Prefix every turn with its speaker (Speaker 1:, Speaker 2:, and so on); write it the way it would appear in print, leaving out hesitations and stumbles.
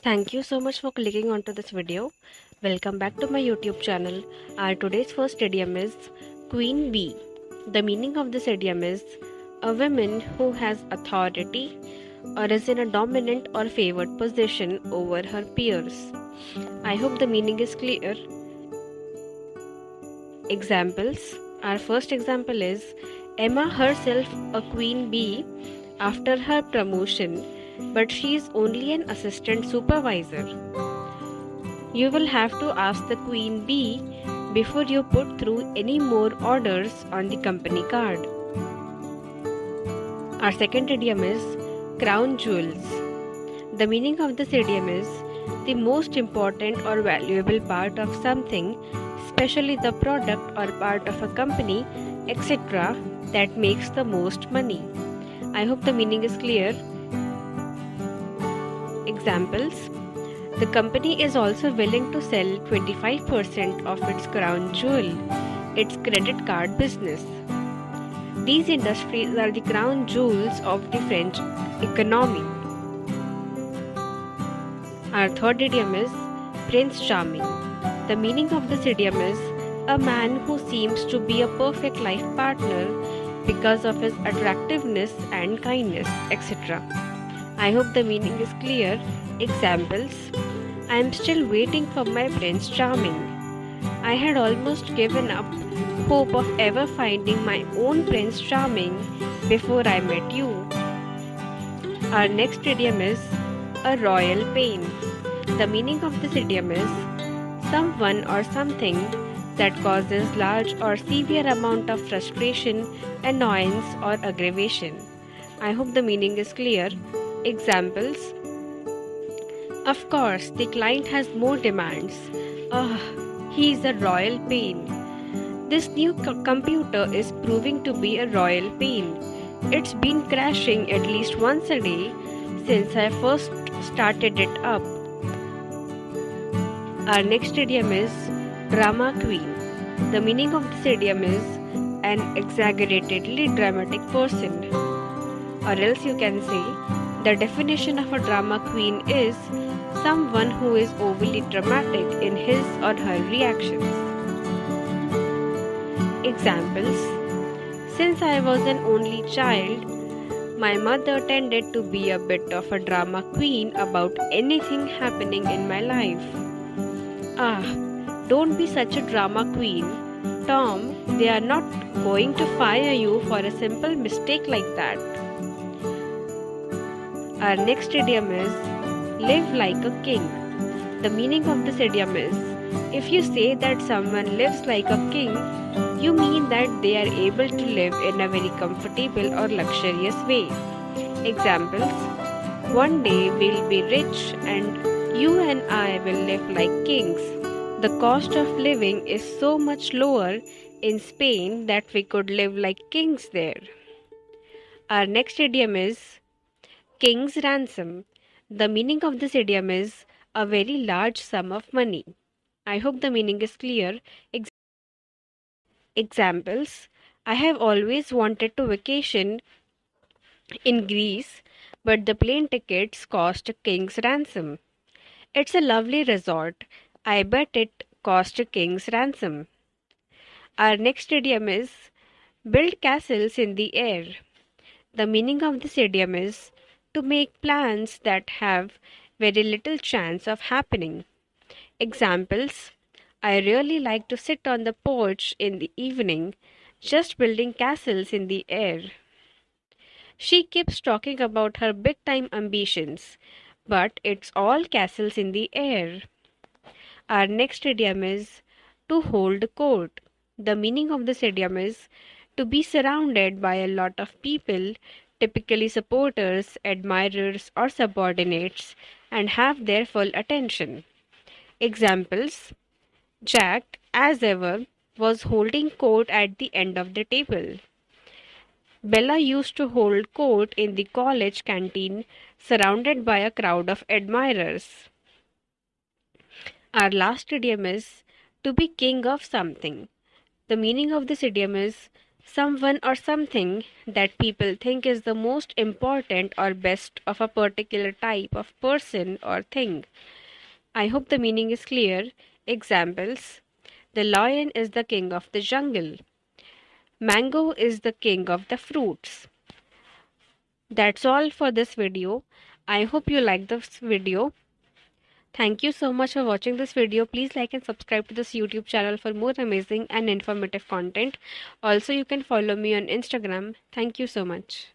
Speaker 1: Thank you so much for clicking onto this video. Welcome back to my YouTube channel. Our today's first idiom is Queen Bee. The meaning of this idiom is a woman who has authority or is in a dominant or favored position over her peers. I hope the meaning is clear. Examples. Our first example is Emma herself a queen bee after her promotion, but she is only an assistant supervisor. You will have to ask the queen bee before you put through any more orders on the company card. Our second idiom is crown jewels. The meaning of this idiom is the most important or valuable part of something, especially the product or part of a company, etc., that makes the most money. I hope the meaning is clear. Examples. The company is also willing to sell 25% of its crown jewel, its credit card business. These industries are the crown jewels of the French economy. Our third idiom is Prince Charming. The meaning of this idiom is a man who seems to be a perfect life partner because of his attractiveness and kindness, etc. I hope the meaning is clear. Examples. I am still waiting for my Prince Charming. I had almost given up hope of ever finding my own Prince Charming before I met you. Our next idiom is a royal pain. The meaning of this idiom is someone or something that causes large or severe amount of frustration, annoyance or aggravation. I hope the meaning is clear. Examples. Of course, the client has more demands. He is a royal pain. This new computer is proving to be a royal pain. It's been crashing at least once a day since I first started it up. Our next idiom is drama queen. The meaning of this idiom is an exaggeratedly dramatic person. Or else you can say, the definition of a drama queen is someone who is overly dramatic in his or her reactions. Examples. Since I was an only child, my mother tended to be a bit of a drama queen about anything happening in my life. Don't be such a drama queen. Tom, they are not going to fire you for a simple mistake like that. Our next idiom is live like a king. The meaning of this idiom is if you say that someone lives like a king, you mean that they are able to live in a very comfortable or luxurious way. Examples. One day we'll be rich and you and I will live like kings. The cost of living is so much lower in Spain that we could live like kings there. Our next idiom is king's ransom. The meaning of this idiom is a very large sum of money. I hope the meaning is clear. Examples. I have always wanted to vacation in Greece, but the plane tickets cost a king's ransom. It's a lovely resort. I bet it cost a king's ransom. Our next idiom is build castles in the air. The meaning of this idiom is to make plans that have very little chance of happening. Examples. I really like to sit on the porch in the evening, just building castles in the air. She keeps talking about her big time ambitions, but it's all castles in the air. Our next idiom is to hold court. The meaning of this idiom is to be surrounded by a lot of people, typically supporters, admirers, or subordinates, and have their full attention. Examples. Jack, as ever, was holding court at the end of the table. Bella used to hold court in the college canteen, surrounded by a crowd of admirers. Our last idiom is to be king of something. The meaning of this idiom is Someone or something that people think is the most important or best of a particular type of person or thing. I hope the meaning is clear. Examples: the lion is the king of the jungle. Mango is the king of the fruits. That's all for this video. I hope you like this video. Thank you so much for watching this video. Please like and subscribe to this YouTube channel for more amazing and informative content. Also, you can follow me on Instagram. Thank you so much.